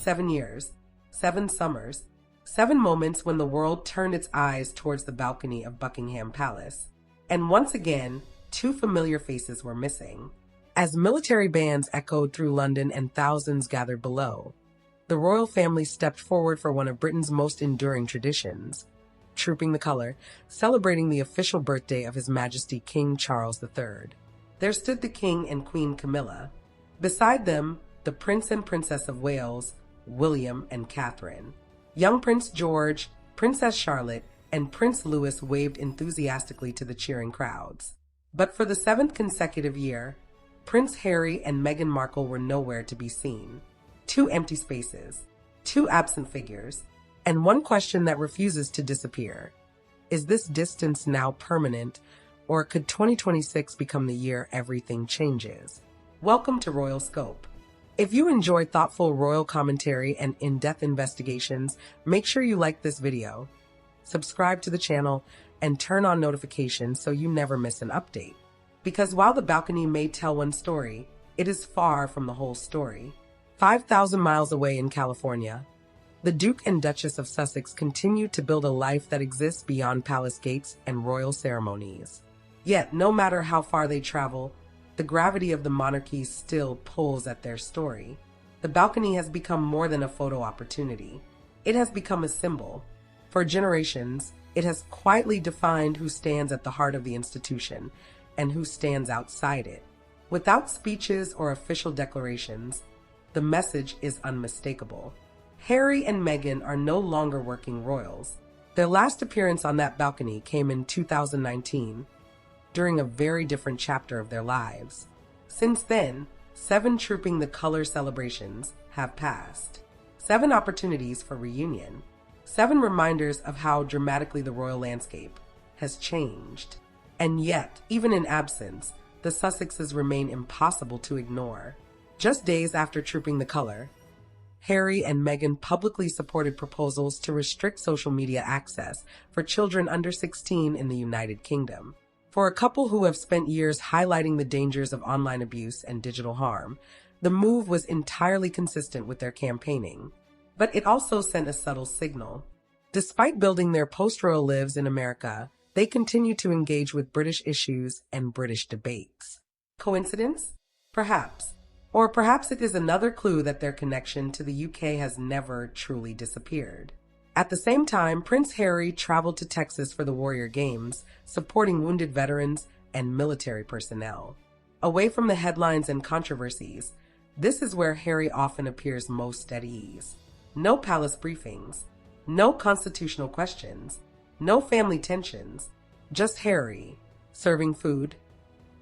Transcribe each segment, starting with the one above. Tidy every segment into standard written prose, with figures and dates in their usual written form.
7 years, 7 summers, 7 moments when the world turned its eyes towards the balcony of Buckingham Palace. And once again, 2 familiar faces were missing. As military bands echoed through London and thousands gathered below, the royal family stepped forward for one of Britain's most enduring traditions, trooping the colour, celebrating the official birthday of His Majesty King Charles III. There stood the King and Queen Camilla. Beside them, the Prince and Princess of Wales, William and Catherine. Young Prince George, Princess Charlotte, and Prince Louis waved enthusiastically to the cheering crowds. But for the 7th consecutive year, Prince Harry and Meghan Markle were nowhere to be seen. 2 empty spaces, 2 absent figures, and one question that refuses to disappear. Is this distance now permanent, or could 2026 become the year everything changes? Welcome to Royal Scope. If you enjoy thoughtful royal commentary and in-depth investigations, make sure you like this video, subscribe to the channel, and turn on notifications so you never miss an update. Because while the balcony may tell one story, it is far from the whole story. 5,000 miles away in California, the Duke and Duchess of Sussex continue to build a life that exists beyond palace gates and royal ceremonies. Yet, no matter how far they travel, the gravity of the monarchy still pulls at their story. The balcony has become more than a photo opportunity. It has become a symbol. For generations, it has quietly defined who stands at the heart of the institution and who stands outside it. Without speeches or official declarations, the message is unmistakable. Harry and Meghan are no longer working royals. Their last appearance on that balcony came in 2019, during a very different chapter of their lives. Since then, 7 trooping the color celebrations have passed. 7 opportunities for reunion. 7 reminders of how dramatically the royal landscape has changed. And yet, even in absence, the Sussexes remain impossible to ignore. Just days after trooping the color, Harry and Meghan publicly supported proposals to restrict social media access for children under 16 in the United Kingdom. For a couple who have spent years highlighting the dangers of online abuse and digital harm, the move was entirely consistent with their campaigning. But it also sent a subtle signal. Despite building their post-royal lives in America, they continue to engage with British issues and British debates. Coincidence? Perhaps. Or perhaps it is another clue that their connection to the UK has never truly disappeared. At the same time, Prince Harry traveled to Texas for the Warrior Games, supporting wounded veterans and military personnel. Away from the headlines and controversies, this is where Harry often appears most at ease. No palace briefings, no constitutional questions, no family tensions, just Harry, serving food,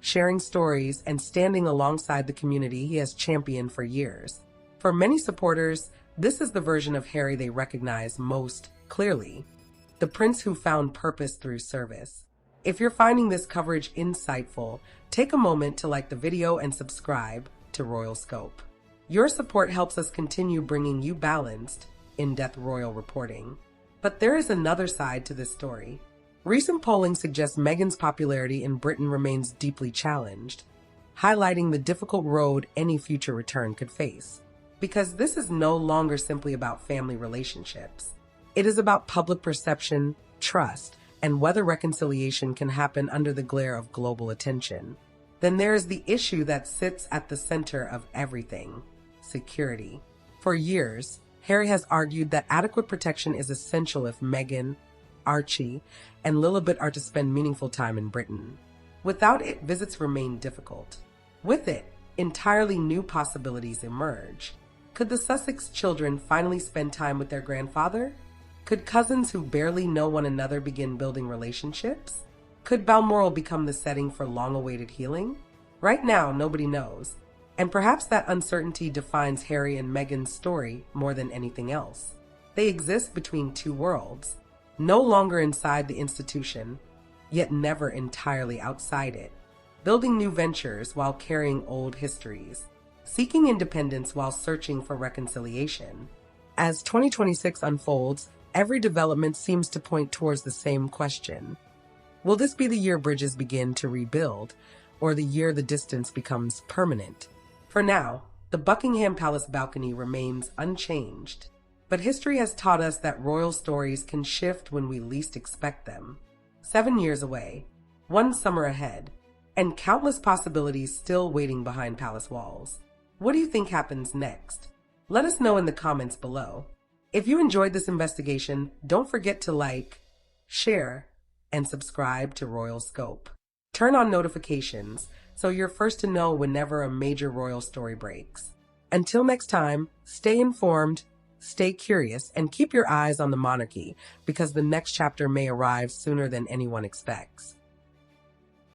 sharing stories, and standing alongside the community he has championed for years. For many supporters, this is the version of Harry they recognize most clearly, the prince who found purpose through service. If you're finding this coverage insightful, take a moment to like the video and subscribe to Royal Scope. Your support helps us continue bringing you balanced, in-depth royal reporting. But there is another side to this story. Recent polling suggests Meghan's popularity in Britain remains deeply challenged, highlighting the difficult road any future return could face. Because this is no longer simply about family relationships. It is about public perception, trust, and whether reconciliation can happen under the glare of global attention. Then there is the issue that sits at the center of everything: security. For years, Harry has argued that adequate protection is essential if Meghan, Archie, and Lilibet are to spend meaningful time in Britain. Without it, visits remain difficult. With it, entirely new possibilities emerge. Could the Sussex children finally spend time with their grandfather? Could cousins who barely know one another begin building relationships? Could Balmoral become the setting for long-awaited healing? Right now, nobody knows. And perhaps that uncertainty defines Harry and Meghan's story more than anything else. They exist between 2 worlds, no longer inside the institution, yet never entirely outside it, building new ventures while carrying old histories, seeking independence while searching for reconciliation. As 2026 unfolds, every development seems to point towards the same question. Will this be the year bridges begin to rebuild, or the year the distance becomes permanent? For now, The Buckingham Palace balcony remains unchanged, but history has taught us that royal stories can shift when we least expect them. 7 years away, one summer ahead, and countless possibilities still waiting behind palace walls. What do you think happens next? Let us know in the comments below. If you enjoyed this investigation, don't forget to like, share, and subscribe to Royal Scope. Turn on notifications so you're first to know whenever a major royal story breaks. Until next time, stay informed, stay curious, and keep your eyes on the monarchy because the next chapter may arrive sooner than anyone expects.